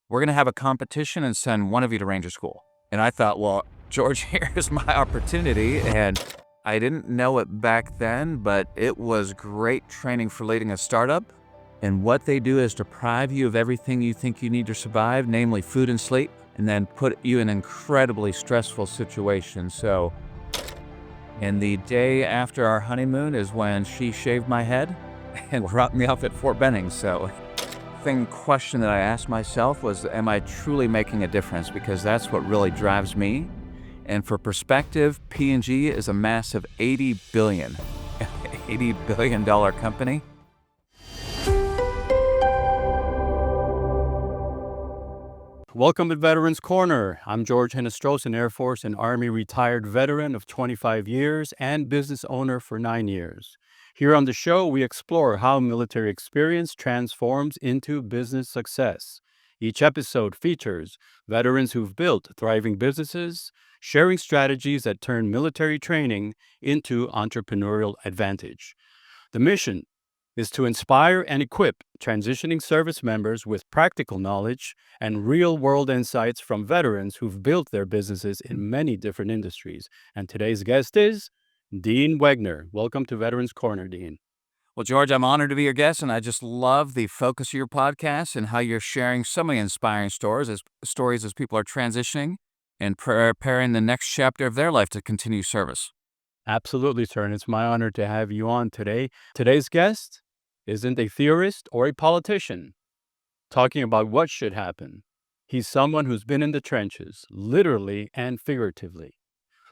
we're going to have a competition and send one of you to Ranger School. And I thought, well, George, here's my opportunity. And I didn't know it back then, but it was great training for leading a startup. And what they do is deprive you of everything you think you need to survive, namely food and sleep, and then put you in an incredibly stressful situation. So, and the day after our honeymoon is when she shaved my head and dropped me off at Fort Benning. So, question that I asked myself was, am I truly making a difference? Because that's what really drives me. And for perspective, P&G is a massive $80 billion company. Welcome to Veterans Corner. I'm George Hinestrosa, an Air Force and Army retired veteran of 25 years and business owner for 9 years. Here on the show, we explore how military experience transforms into business success. Each episode features veterans who've built thriving businesses, sharing strategies that turn military training into entrepreneurial advantage. The mission is to inspire and equip transitioning service members with practical knowledge and real-world insights from veterans who've built their businesses in many different industries. And today's guest is Dean Wegner. Welcome to Veterans Corner, Dean. Well, George, I'm honored to be your guest, and I just love the focus of your podcast and how you're sharing so many inspiring stories as people are transitioning and preparing the next chapter of their life to continue service. Absolutely, sir, and it's my honor to have you on today. Today's guest isn't a theorist or a politician talking about what should happen. He's someone who's been in the trenches, literally and figuratively.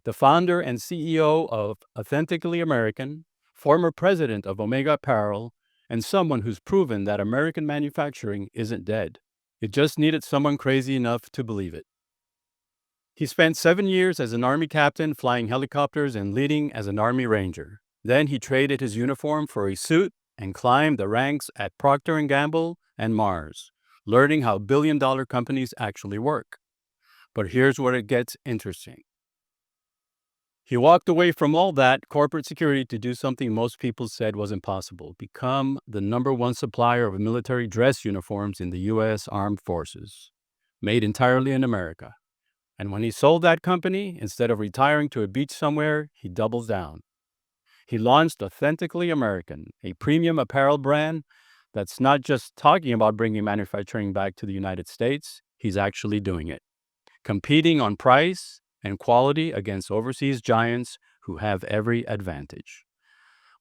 The founder and CEO of Authentically American, former president of Omega Apparel, and someone who's proven that American manufacturing isn't dead. It just needed someone crazy enough to believe it. He spent 7 years as an Army captain flying helicopters and leading as an Army Ranger. Then he traded his uniform for a suit and climbed the ranks at Procter & Gamble and Mars, learning how billion-dollar companies actually work. But here's where it gets interesting. He walked away from all that corporate security to do something most people said was impossible: become the #1 supplier of military dress uniforms in the U.S. Armed Forces, made entirely in America. And when he sold that company, instead of retiring to a beach somewhere, he doubles down. He launched Authentically American, a premium apparel brand that's not just talking about bringing manufacturing back to the United States, he's actually doing it, competing on price and quality against overseas giants who have every advantage.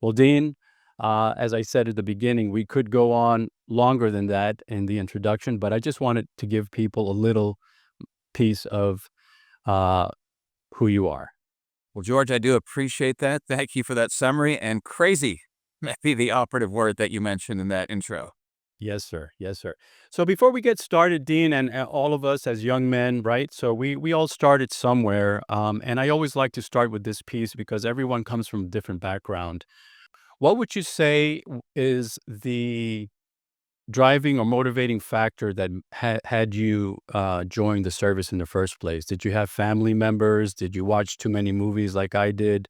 Well, Dean, as I said at the beginning, we could go on longer than that in the introduction, but I just wanted to give people a little piece of who you are. Well, George, I do appreciate that. Thank you for that summary. And crazy may be the operative word that you mentioned in that intro. Yes, sir. Yes, sir. So before we get started, Dean, and all of us as young men, right? So we all started somewhere. And I always like to start with this piece because everyone comes from a different background. What would you say is the driving or motivating factor that had you join the service in the first place? Did you have family members? Did you watch too many movies like I did?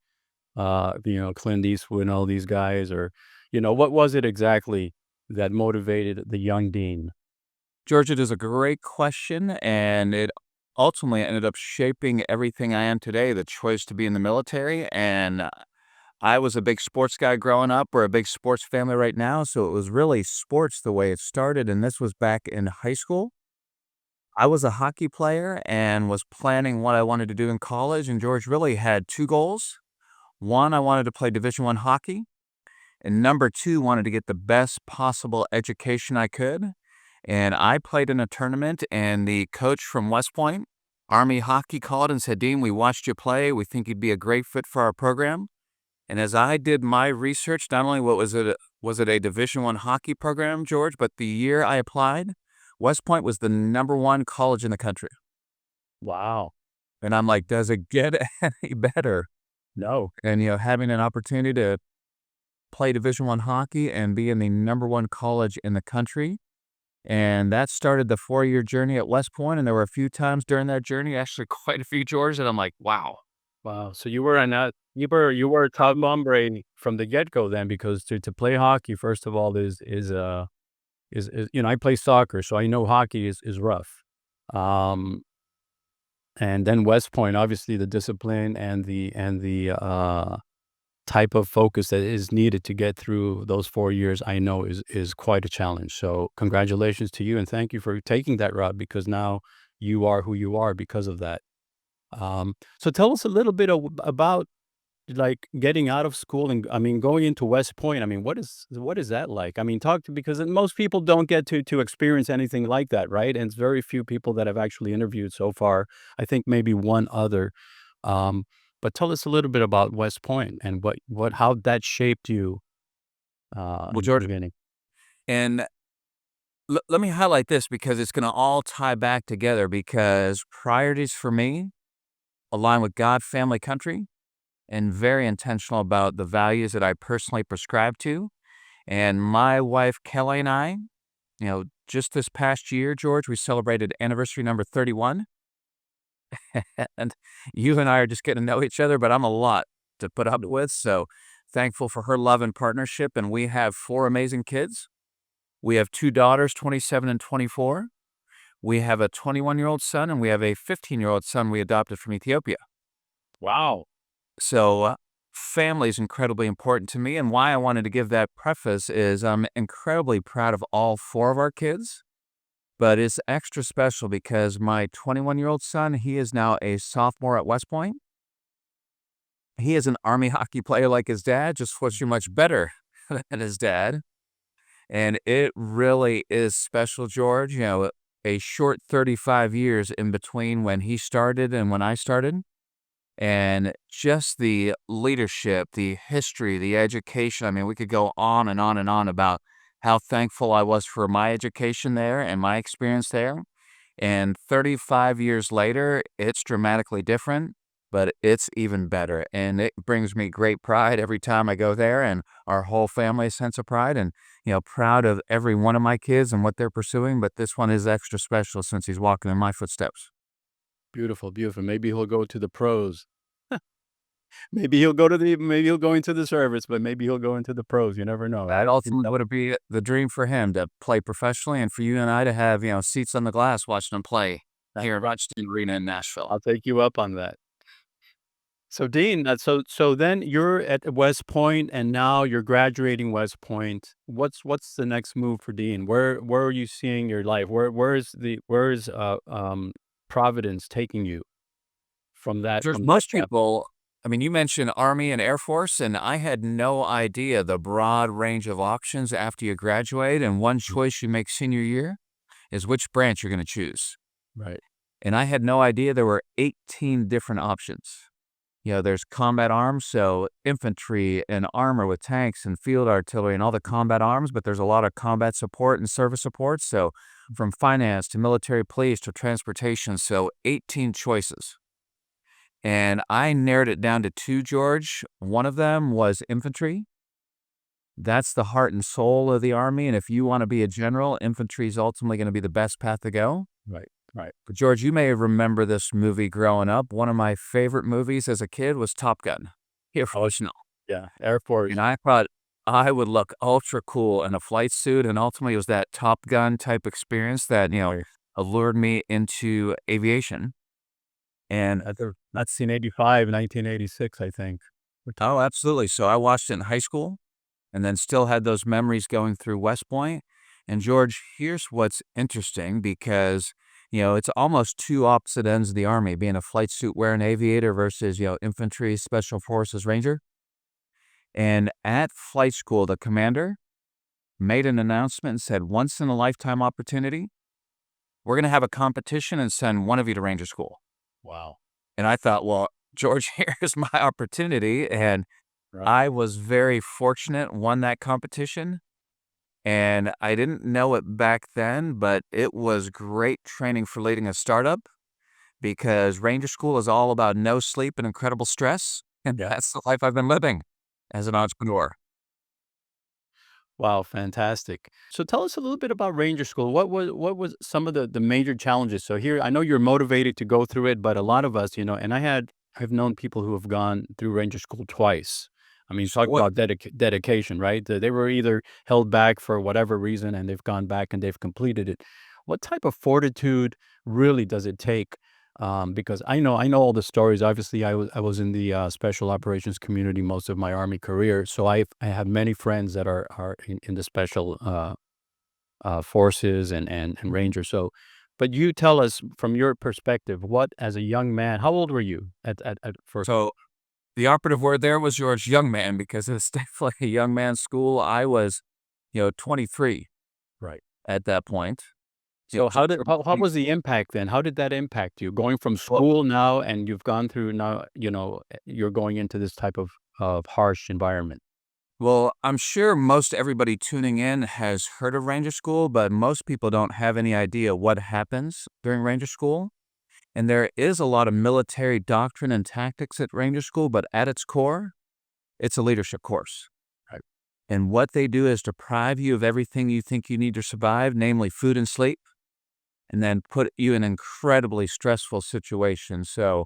Clint Eastwood and all these guys, or, what was it exactly that motivated the young Dean? George, it is a great question, and it ultimately ended up shaping everything I am today, the choice to be in the military. And I was a big sports guy growing up. We're a big sports family right now, so it was really sports the way it started, and this was back in high school. I was a hockey player and was planning what I wanted to do in college, and George really had two goals. One, I wanted to play Division I hockey, and number two, wanted to get the best possible education I could. And I played in a tournament, and the coach from West Point, Army Hockey, called and said, "Dean, we watched you play. We think you'd be a great fit for our program." And as I did my research, not only was it a Division I hockey program, George, but the year I applied, West Point was the #1 college in the country. Wow. And I'm like, does it get any better? No. And, having an opportunity to play Division I hockey and be in the #1 college in the country. And that started the 4-year journey at West Point. And there were a few times during that journey, actually quite a few, George, and I'm like, wow. Wow. So you were a top hombre from the get-go then, because to play hockey, first of all, is I play soccer, so I know hockey is rough. Um, and then West Point, obviously the discipline and the type of focus that is needed to get through those 4 years, I know is quite a challenge. So congratulations to you, and thank you for taking that route, because now you are who you are because of that. So tell us a little bit about, like, getting out of school and, I mean, going into West Point. I mean, what is that like? I mean, talk to because most people don't get to experience anything like that, right? And it's very few people that have actually interviewed so far. I think maybe one other. Um, but tell us a little bit about West Point and what how that shaped you Well, in the George, beginning. and let me highlight this because it's going to all tie back together because priorities for me align with God, family, country, and very intentional about the values that I personally prescribe to. And my wife, Kelly, and I, just this past year, George, we celebrated anniversary number 31. And you and I are just getting to know each other, but I'm a lot to put up with. So thankful for her love and partnership. And we have four amazing kids. We have two daughters, 27 and 24. We have a 21-year-old son, and we have a 15-year-old son we adopted from Ethiopia. Wow. So, family is incredibly important to me, and why I wanted to give that preface is I'm incredibly proud of all four of our kids, but it's extra special because my 21-year-old son, he is now a sophomore at West Point. He is an Army hockey player like his dad, just fortunately much better than his dad, and it really is special, George, a short 35 years in between when he started and when I started. And just the leadership, the history, the education. I mean, we could go on and on and on about how thankful I was for my education there and my experience there. And 35 years later, it's dramatically different, but it's even better. And it brings me great pride every time I go there and our whole family a sense of pride and, proud of every one of my kids and what they're pursuing. But this one is extra special since he's walking in my footsteps. Beautiful, beautiful. Maybe he'll go to the pros. Maybe he'll go into the service, but maybe he'll go into the pros. You never know. That ultimately would be the dream for him to play professionally and for you and I to have, seats on the glass watching him play here at Rochester Arena in Nashville. I'll take you up on that. So Dean, so then you're at West Point, and now you're graduating West Point. What's the next move for Dean? Where are you seeing your life? Where is Providence taking you from that There's from that most chapter? people, I mean, you mentioned Army and Air Force, and I had no idea the broad range of options after you graduate. And one Mm. choice you make senior year is which branch you're going to choose. Right. And I had no idea there were 18 different options. There's combat arms, so infantry and armor with tanks and field artillery and all the combat arms, but there's a lot of combat support and service support. So from finance to military police to transportation, so 18 choices. And I narrowed it down to two, George. One of them was infantry. That's the heart and soul of the Army. And if you want to be a general, infantry is ultimately going to be the best path to go. Right. Right. But George, you may remember this movie growing up. One of my favorite movies as a kid was Top Gun. Here for Oh, original. yeah. Air And Force. I thought I would look ultra cool in a flight suit. And ultimately, it was that Top Gun type experience that, Right. allured me into aviation. And That's in 85, 1986, I think. oh, absolutely. So I watched it in high school and then still had those memories going through West Point. And George, here's what's interesting because, it's almost two opposite ends of the Army, being a flight suit wearing aviator versus, infantry, special forces ranger. And at flight school, the commander made an announcement and said, once in a lifetime opportunity, we're going to have a competition and send one of you to ranger school. Wow. And I thought, well, George, here's my opportunity. And Right. I was very fortunate, won that competition. And I didn't know it back then, but it was great training for leading a startup because Ranger School is all about no sleep and incredible stress. And Yeah. that's the life I've been living as an entrepreneur. Wow, fantastic. So tell us a little bit about Ranger School. What was some of the major challenges? So here, I know you're motivated to go through it, but a lot of us, and I've known people who have gone through Ranger School twice. I mean, So talk what about dedication, right? They were either held back for whatever reason and they've gone back and they've completed it. What type of fortitude really does it take? Because I know all the stories. Obviously, I was in the special operations community most of my Army career, so I have many friends that are in the special forces and rangers. So, but you tell us from your perspective, what as a young man, how old were you at first? so the operative word there was George young man because it's definitely a young man's school. I was, 23 Right. at that point. So Just how was the impact then? How did that impact you going from well, school now and you've gone through now, you're going into this type of harsh environment? well, I'm sure most everybody tuning in has heard of Ranger School, but most people don't have any idea what happens during Ranger School. And there is a lot of military doctrine and tactics at Ranger School, but at its core, it's a leadership course. Right. And what they do is deprive you of everything you think you need to survive, namely food and sleep, and then put you in incredibly stressful situations. So,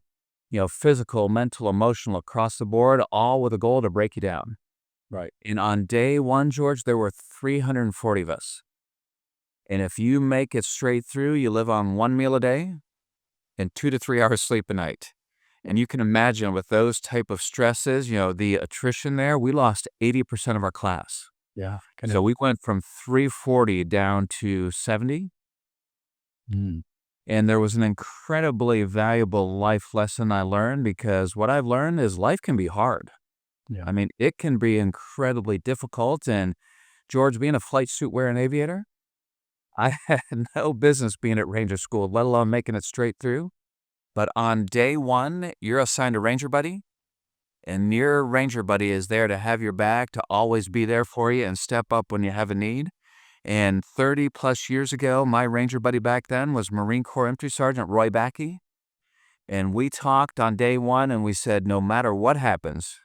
physical, mental, emotional, across the board, all with a goal to break you down. Right. And on day one, George, there were 340 of us. And if you make it straight through, you live on one meal a day and 2 to 3 hours sleep a night. And you can imagine with those type of stresses, the attrition there, we lost 80% of our class. Yeah. Kind of. So we went from 340 down to 70. Mm, And there was an incredibly valuable life lesson I learned because what I've learned is life can be hard. yeah. I mean, it can be incredibly difficult. And George, being a flight suit wearing aviator, I had no business being at Ranger School, let alone making it straight through. But on day one, you're assigned a Ranger buddy, and your Ranger buddy is there to have your back, to always be there for you and step up when you have a need. And 30 plus years ago, my Ranger buddy back then was Marine Corps Infantry Sergeant Roy Baky. And we talked on day one and we said, no matter what happens,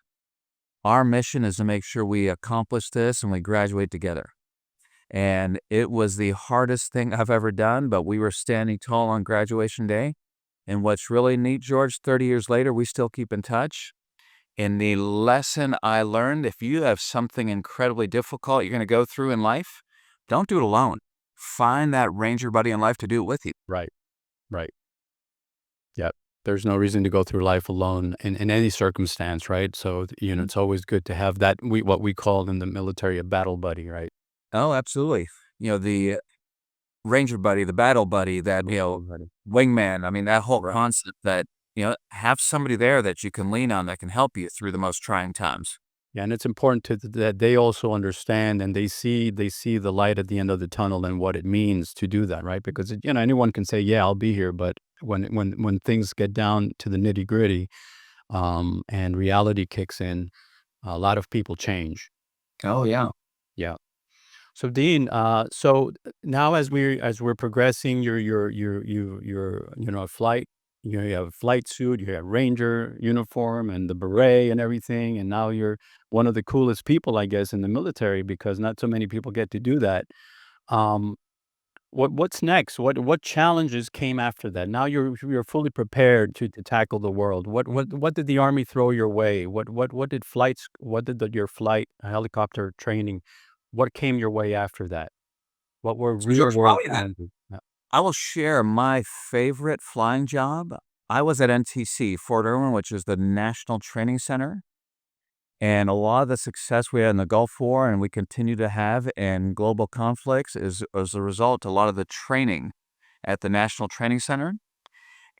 our mission is to make sure we accomplish this and we graduate together. And it was the hardest thing I've ever done, but we were standing tall on graduation day. And what's really neat, George, 30 years later, we still keep in touch. And the lesson I learned, if you have something incredibly difficult you're going to go through in life, don't do it alone. Find that Ranger buddy in life to do it with you. Right. Right. Yeah. There's no reason to go through life alone in any circumstance, right? So, Mhm. it's always good to have that what we call in the military a battle buddy, right? Oh, absolutely. The Ranger buddy, the battle buddy, that, Buddy. wingman. I mean, that whole Right. concept that, have somebody there that you can lean on that can help you through the most trying times. Yeah, and it's important that they also understand and they see the light at the end of the tunnel and what it means to do that, right? Because anyone can say, "Yeah, I'll be here," but when things get down to the nitty gritty, and reality kicks in, a lot of people change. Oh, yeah. Yeah. So Dean, now as we're progressing, you're a flight. You have a flight suit, you have ranger uniform and the beret and everything, and now you're one of the coolest people, I guess, in the military because not so many people get to do that. Um, what's next? What challenges came after that? Now you're fully prepared to tackle the world. What did the Army throw your way? What did your flight helicopter training? What came your way after that? What were So, real George, world probably that. challenges? Yeah. I will share my favorite flying job. I was at NTC, Fort Irwin, which is the National Training Center. And a lot of the success we had in the Gulf War and we continue to have in global conflicts is as a result a lot of the training at the National Training Center.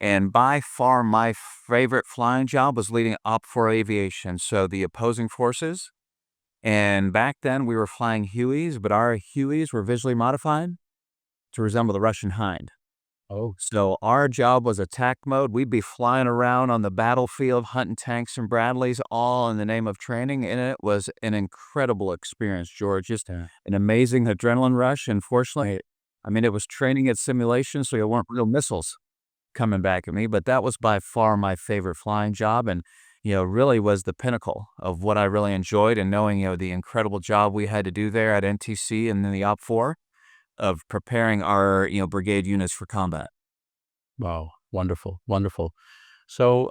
And by far my favorite flying job was leading OPFOR Aviation, so the opposing forces. And back then we were flying Hueys, but our Hueys were visually modified to resemble the Russian Hind. Oh, So our job was attack mode. We'd be flying around on the battlefield, hunting tanks and Bradleys, all in the name of training. And it was an incredible experience, George. Just yeah. an amazing adrenaline rush. Unfortunately, I mean, it was training at simulation, so there weren't real missiles coming back at me. But that was by far my favorite flying job. And, really was the pinnacle of what I really enjoyed. And knowing, the incredible job we had to do there at NTC and then the OPFOR of preparing our, brigade units for combat. Wow. Wonderful. Wonderful. So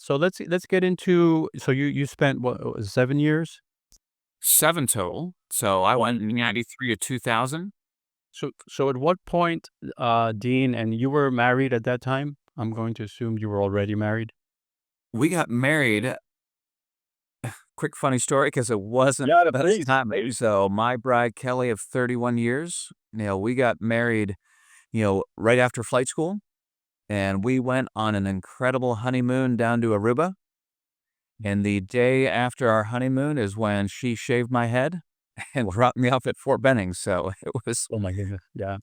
let's get into. So you spent what, 7 years? 7 total. So I Well, went in 93 to 2000. so at what point, Dean, and you were married at that time? I'm going to assume you were already married. We got married. Quick funny story because it wasn't Yeah, the best please, time. please. So my bride, Kelly, of 31 years, we got married, right after flight school, and we went on an incredible honeymoon down to Aruba. And the day after our honeymoon is when she shaved my head and dropped me off at Fort Benning. So it was Oh my goodness. Yeah.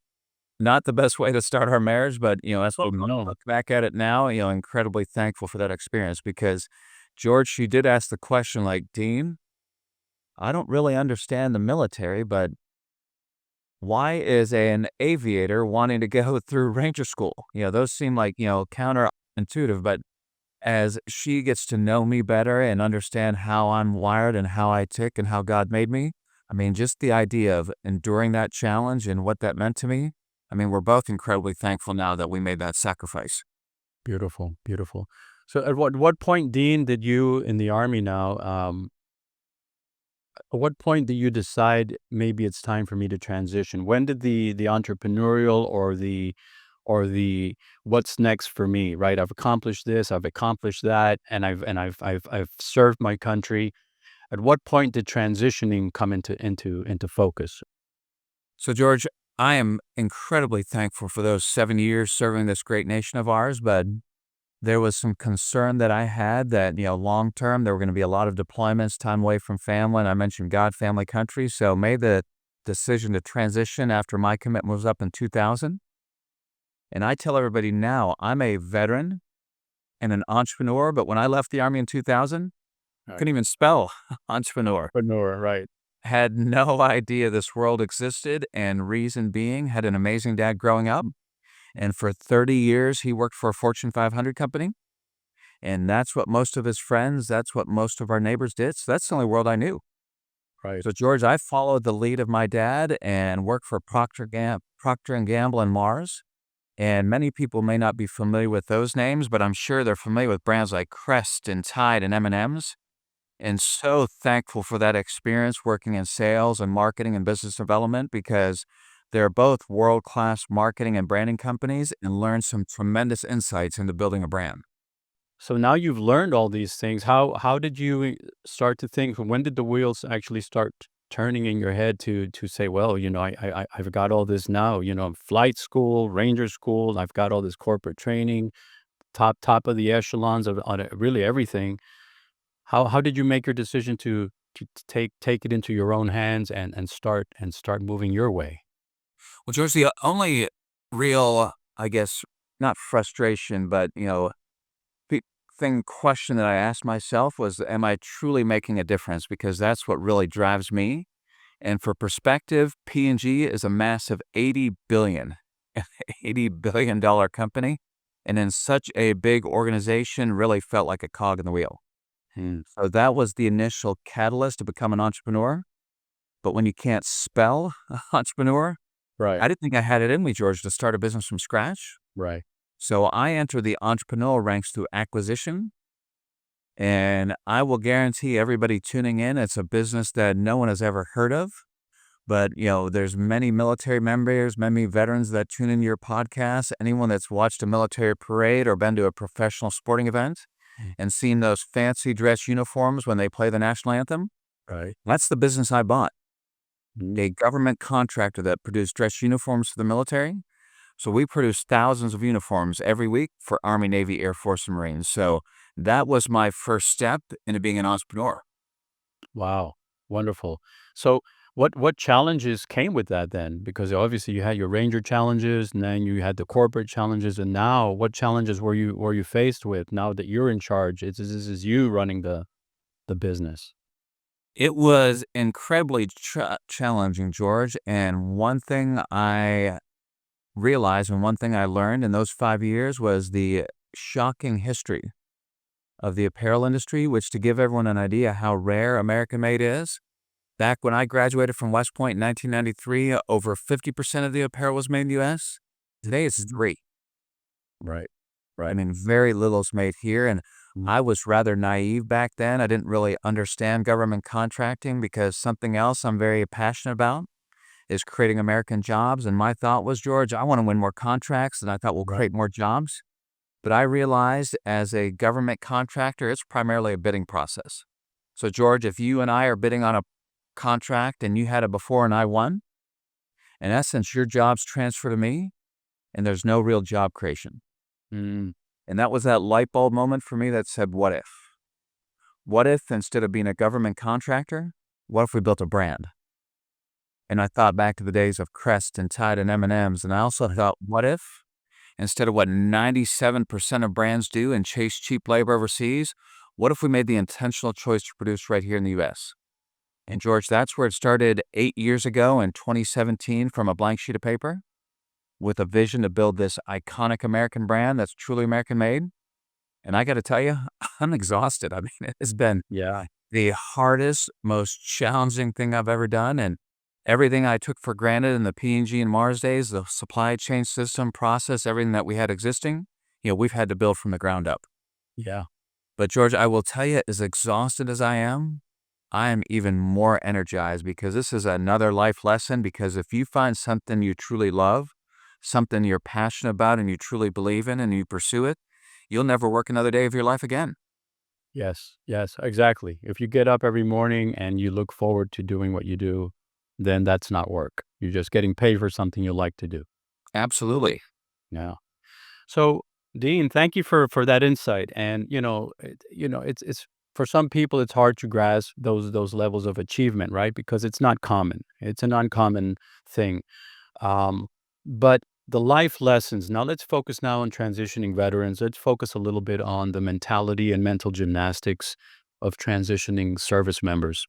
not the best way to start our marriage, but, as we Oh no. look back at it now, incredibly thankful for that experience because George, she did ask the question like, Dean, I don't really understand the military, but why is an aviator wanting to go through ranger school? Those seem like, counterintuitive, but as she gets to know me better and understand how I'm wired and how I tick and how God made me, I mean, just the idea of enduring that challenge and what that meant to me, I mean, we're both incredibly thankful now that we made that sacrifice. Beautiful, beautiful. So at what point, Dean, did you in the army now? At what point do you decide maybe it's time for me to transition? When did the entrepreneurial or the what's next for me, right? I've accomplished this, I've accomplished that, and I've served my country. At what point did transitioning come into focus? So, George, I am incredibly thankful for those 7 years serving this great nation of ours, but there was some concern that I had that, long term, there were going to be a lot of deployments, time away from family. And I mentioned God, family, country. So made the decision to transition after my commitment was up in 2000. And I tell everybody now, I'm a veteran and an entrepreneur. But when I left the Army in 2000, Right. couldn't even spell entrepreneur. Entrepreneur, right. Had no idea this world existed. And reason being, had an amazing dad growing up. And for 30 years, he worked for a Fortune 500 company. And that's what most of his friends, that's what most of our neighbors did. So that's the only world I knew. Right. So George, I followed the lead of my dad and worked for Procter and Gamble and Mars. And many people may not be familiar with those names, but I'm sure they're familiar with brands like Crest and Tide and M&Ms. And so thankful for that experience working in sales and marketing and business development because they're both world-class marketing and branding companies and learned some tremendous insights into building a brand. So now you've learned all these things. How did you start to think? When did the wheels actually start turning in your head to say, well, I've got all this now. Flight school, Ranger school. I've got all this corporate training, top of the echelons of on really everything. How did you make your decision to take it into your own hands and start moving your way? Well, George, the only real, I guess, not frustration, but, pe question that I asked myself was, am I truly making a difference? Because that's what really drives me. And for perspective, P&G is a massive 80 billion dollar company, and in such a big organization, really felt like a cog in the wheel. Hmm. So that was the initial catalyst to become an entrepreneur. But when you can't spell entrepreneur, Right. I didn't think I had it in me, George, to start a business from scratch. Right. So I entered the entrepreneurial ranks through acquisition. And I will guarantee everybody tuning in, it's a business that no one has ever heard of. But, there's many military members, many veterans that tune into your podcast, anyone that's watched a military parade or been to a professional sporting event and seen those fancy dress uniforms when they play the national anthem. Right. That's the business I bought. Mm. A government contractor that produced dress uniforms for the military. So we produce thousands of uniforms every week for Army, Navy, Air Force, and Marines. So that was my first step into being an entrepreneur. Wow, wonderful. So what challenges came with that then? Because obviously you had your Ranger challenges, and then you had the corporate challenges, and now what challenges were you faced with now that you're in charge? This is you running the business. It was incredibly challenging, George. And one thing I realized and one thing I learned in those 5 years was the shocking history of the apparel industry, which, to give everyone an idea how rare American made is, back when I graduated from West Point in 1993, over 50% of the apparel was made in the US. Today it's three. Right. I Right. mean, very little is made here, and Mm. I was rather naive back then. I didn't really understand government contracting because something else I'm very passionate about is creating American jobs, and my thought was, "George, I wanna win more contracts," and I thought, "We'll Right. create more jobs." But I realized as a government contractor, it's primarily a bidding process. So, George, if you and I are bidding on a contract and you had it before and I won, in essence, your job's transferred to me and there's no real job creation. Mm. And that was that light bulb moment for me that said, what if? What if instead of being a government contractor, what if we built a brand? And I thought back to the days of Crest and Tide and M&Ms, and I also thought, what if instead of what 97% of brands do and chase cheap labor overseas, what if we made the intentional choice to produce right here in the US? And George, that's where it started 8 years ago in 2017 from a blank sheet of paper with a vision to build this iconic American brand that's truly American made. And I got to tell you, I'm exhausted. I mean, it has been Yeah. the hardest, most challenging thing I've ever done. And everything I took for granted in the P&G and Mars days, the supply chain system process, everything that we had existing, we've had to build from the ground up. Yeah. But George, I will tell you, as exhausted as I am even more energized because this is another life lesson. Because if you find something you truly love, something you're passionate about and you truly believe in and you pursue it, you'll never work another day of your life again. Yes. Yes. Exactly. If you get up every morning and you look forward to doing what you do, then that's not work. You're just getting paid for something you like to do. Absolutely. Yeah. So, Dean, thank you for that insight. And it's for some people it's hard to grasp those levels of achievement, right? Because it's not common. It's an uncommon thing. Um, but the life lessons. Now, let's focus now on transitioning veterans. Let's focus a little bit on the mentality and mental gymnastics of transitioning service members.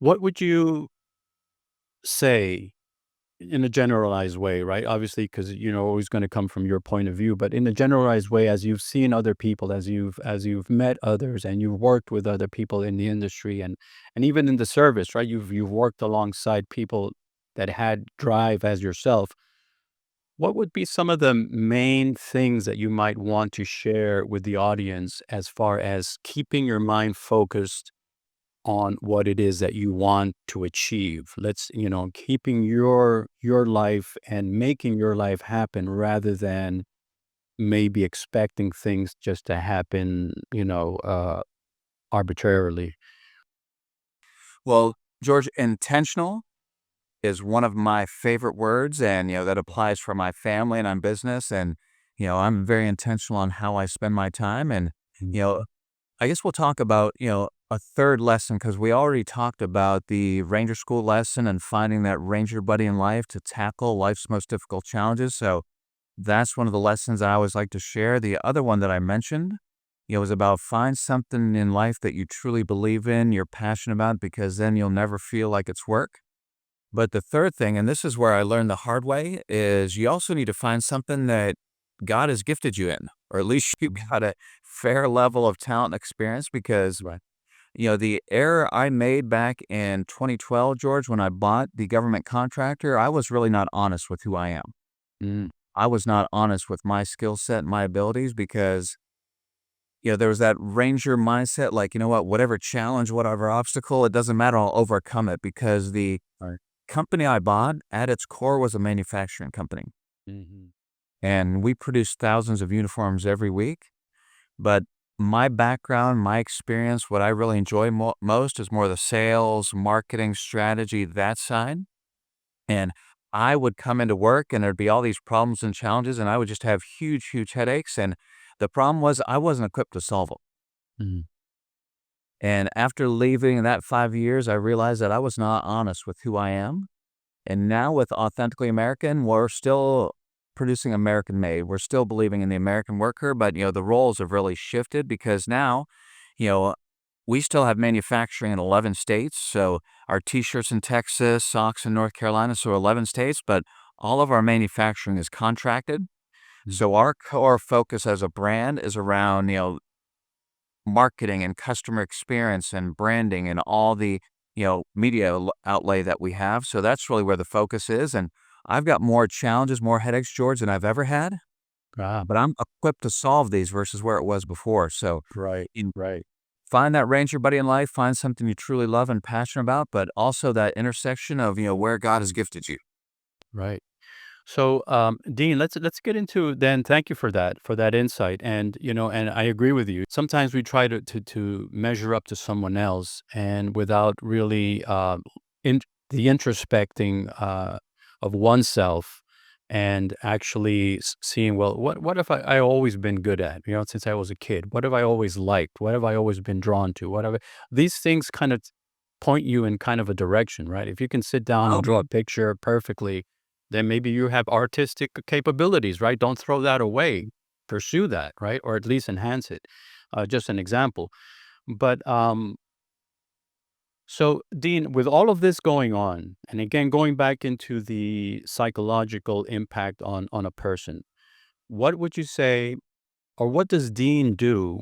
What would you say in a generalized way, right? Obviously, because you're always going to come from your point of view, but in a generalized way, as you've seen other people, as you've met others, and you've worked with other people in the industry, and even in the service, right? You've worked alongside people that had drive as yourself. What would be some of the main things that you might want to share with the audience as far as keeping your mind focused on what it is that you want to achieve? Keeping your life and making your life happen rather than maybe expecting things just to happen, arbitrarily. Well, George, intentional is one of my favorite words, and that applies for my family and on business. And I'm very intentional on how I spend my time. And Mm. you know, I guess we'll talk about a third lesson because we already talked about the Ranger School lesson and finding that Ranger buddy in life to tackle life's most difficult challenges. So that's one of the lessons I always like to share. The other one that I mentioned, is about find something in life that you truly believe in, you're passionate about, because then you'll never feel like it's work. But the third thing, and this is where I learned the hard way, is you also need to find something that God has gifted you in, or at least you've got a fair level of talent and experience. Because, Right. the error I made back in 2012, George, when I bought the government contractor, I was really not honest with who I am. Mm. I was not honest with my skill set and my abilities because, there was that ranger mindset, like, you know what, whatever challenge, whatever obstacle, it doesn't matter, I'll overcome it because the Right. company I bought at its core was a manufacturing company. Mhm. And we produced thousands of uniforms every week. But my background, my experience, what I really enjoy most is more the sales, marketing, strategy, that side. And I would come into work and there'd be all these problems and challenges, and I would just have huge, huge headaches. And the problem was I wasn't equipped to solve them. Mhm. And after leaving that 5 years, I realized that I was not honest with who I am. And now with Authentically American, we're still producing American made. We're still believing in the American worker, but the roles have really shifted because now, you know, we still have manufacturing in 11 states. So our t-shirts in Texas, socks in North Carolina, so 11 states, but all of our manufacturing is contracted. Mm. So our core focus as a brand is around, marketing and customer experience and branding and all the media outlay that we have. So that's really where the focus is. And I've got more challenges, more headaches, George, than I've ever had. Ah, but I'm equipped to solve these versus where it was before. So right, you right, find that ranger buddy in life, find something you truly love and passionate about, but also that intersection of, where God has gifted you. right. So, Dean, let's get into then. Thank you for that insight, and and I agree with you. Sometimes we try to measure up to someone else, and without really in the introspecting of oneself, and actually seeing, well, what have I always been good at? Since I was a kid, what have I always liked? What have I always been drawn to? These things kind of point you in kind of a direction, right? If you can sit down and Oh, draw a picture perfectly, then maybe you have artistic capabilities, right? Don't throw that away. Pursue that, right? Or at least enhance it. Just an example. But so, Dean, with all of this going on, and again, going back into the psychological impact on a person, what would you say, or what does Dean do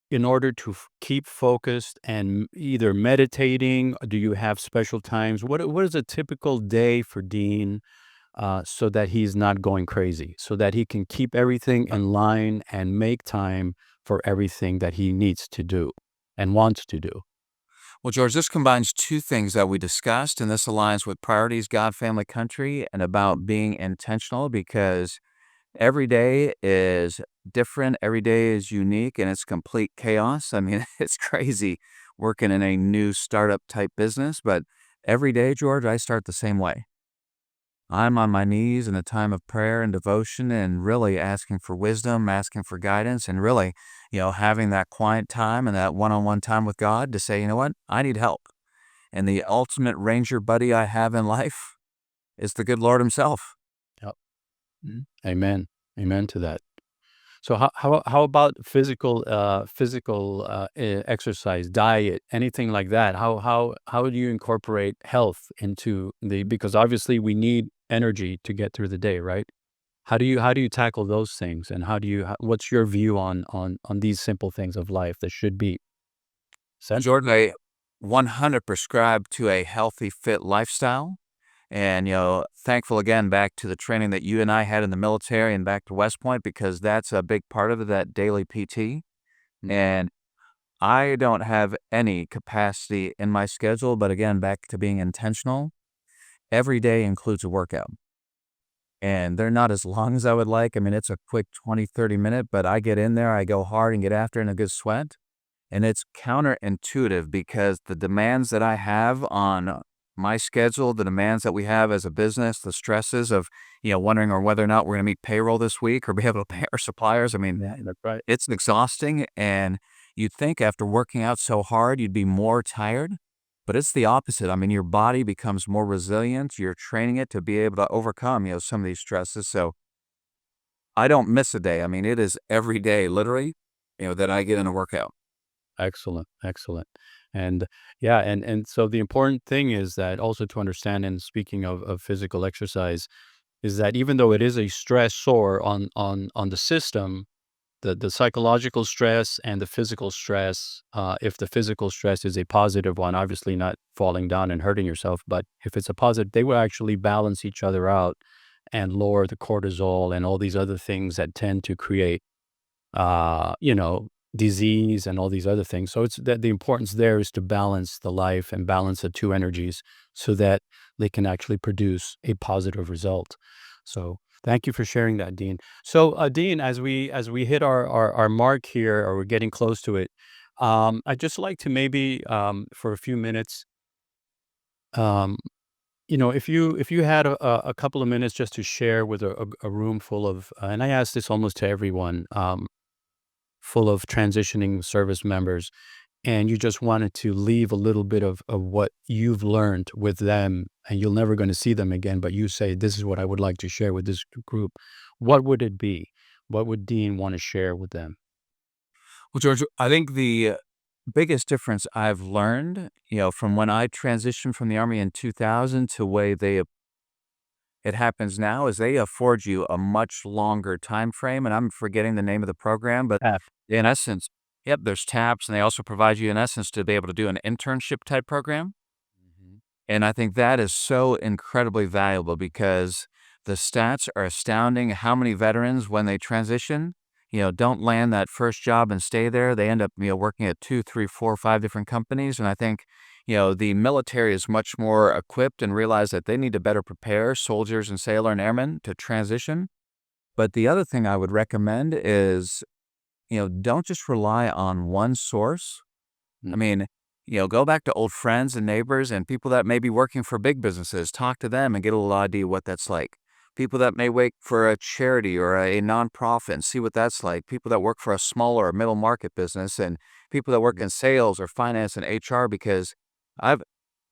in order to keep focused and either meditating? Do you have special times? What is a typical day for Dean so that he's not going crazy, so that he can keep everything in line and make time for everything that he needs to do and wants to do. well, George, this combines two things that we discussed, and this aligns with priorities, God, family, country, and about being intentional because every day is different. Every day is unique and it's complete chaos. I mean, it's crazy working in a new startup type business, but every day, George, I start the same way. I'm on my knees in a time of prayer and devotion and really asking for wisdom, asking for guidance, and really, having that quiet time and that one on one time with God to say, you know what, I need help. And the ultimate ranger buddy I have in life is the good Lord Himself. Yep. Amen. Amen to that. So how about physical exercise, diet, anything like that? How do you incorporate health into the, because obviously we need energy to get through the day, right? How do you tackle those things, and what's your view on these simple things of life that should be central? Jordan, I 100 prescribe to a healthy, fit lifestyle. And, thankful again back to the training that you and I had in the military and back to West Point because that's a big part of it, that daily PT. And I don't have any capacity in my schedule, but again, back to being intentional. Every day includes a workout. And they're not as long as I would like. I mean, it's a quick 20, 30 minute, but I get in there, I go hard and get after it in a good sweat. And it's counterintuitive because the demands that I have on my schedule, the demands that we have as a business, the stresses of, wondering or whether or not we're going to meet payroll this week or be able to pay our suppliers. I mean, Yeah, that's right. it's exhausting. And you'd think after working out so hard, you'd be more tired, but it's the opposite. I mean, your body becomes more resilient. You're training it to be able to overcome, some of these stresses. So I don't miss a day. I mean, it is every day, literally, that I get in a workout. Excellent, excellent. And yeah, and so the important thing is that also to understand, and speaking of physical exercise, is that even though it is a stressor on the system, the psychological stress and the physical stress, if the physical stress is a positive one, obviously not falling down and hurting yourself, but if it's a positive, they will actually balance each other out and lower the cortisol and all these other things that tend to create uh, you know, disease and all these other things. So it's that the importance there is to balance the life and balance the two energies so that they can actually produce a positive result. So thank you for sharing that, Dean. So Dean, as we hit our mark here, or we're getting close to it, I'd just like to maybe for a few minutes, um, if you had a couple of minutes just to share with a room full of, and I ask this almost to everyone, full of transitioning service members, and you just wanted to leave a little bit of what you've learned with them, and you're never going to see them again, but you say, this is what I would like to share with this group, what would it be? What would Dean want to share with them? Well, George, I think the biggest difference I've learned, from when I transitioned from the Army in 2000 to way it happens now is they afford you a much longer time frame, and I'm forgetting the name of the program, but F. in essence, yep, there's TAPS, and they also provide you, in essence, to be able to do an internship type program. Mhm. And I think that is so incredibly valuable because The stats are astounding. How many veterans, when they transition, don't land that first job and stay there. They end up, working at 2, 3, 4, 5 different companies. And I think, the military is much more equipped and realize that they need to better prepare soldiers and sailor and airmen to transition. But the other thing I would recommend is, don't just rely on one source. I Mm. mean, go back to old friends and neighbors and people that may be working for big businesses. Talk to them and get a little idea what that's like. People that may work for a charity or a nonprofit and see what that's like. People that work for a smaller or middle market business and people that work in sales or finance and HR. Because I've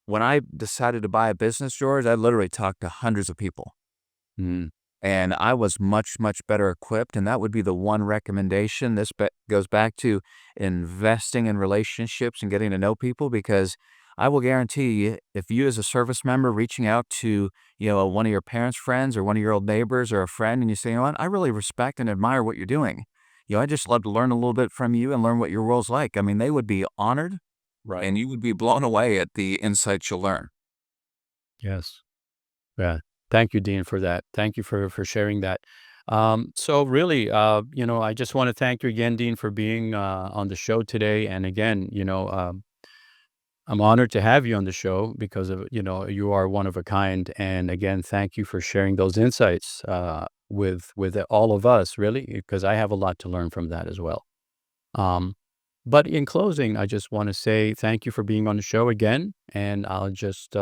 when I decided to buy a business, George, I literally talked to hundreds of people. Mm. And I was much, much better equipped, and that would be the one recommendation. This goes back to investing in relationships and getting to know people, because I will guarantee you, if you as a service member reaching out to, one of your parents' friends or one of your old neighbors or a friend, and you say, what, I really respect and admire what you're doing. I just love to learn a little bit from you and learn what your world's like. I mean, they would be honored Right. and you would be blown away at the insights you'll learn. Yes. Yeah. Thank you, Dean, for that. Thank you for sharing that. So really, I just want to thank you again, Dean, for being on the show today. And again, I'm honored to have you on the show because of, you are one of a kind. And again, thank you for sharing those insights with all of us, really, because I have a lot to learn from that as well. Um, but in closing, I just want to say thank you for being on the show again. And I'll just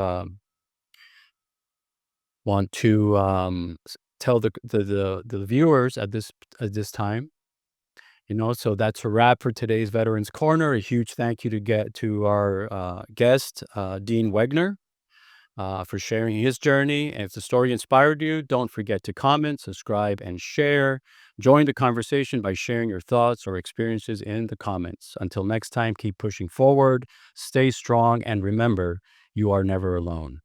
want to tell the viewers at this time. So that's a wrap for today's Veterans Corner. A huge thank you to our guest, Dean Wegner, for sharing his journey. And if the story inspired you, don't forget to comment, subscribe, and share. Join the conversation by sharing your thoughts or experiences in the comments. Until next time, keep pushing forward, stay strong, and remember, you are never alone.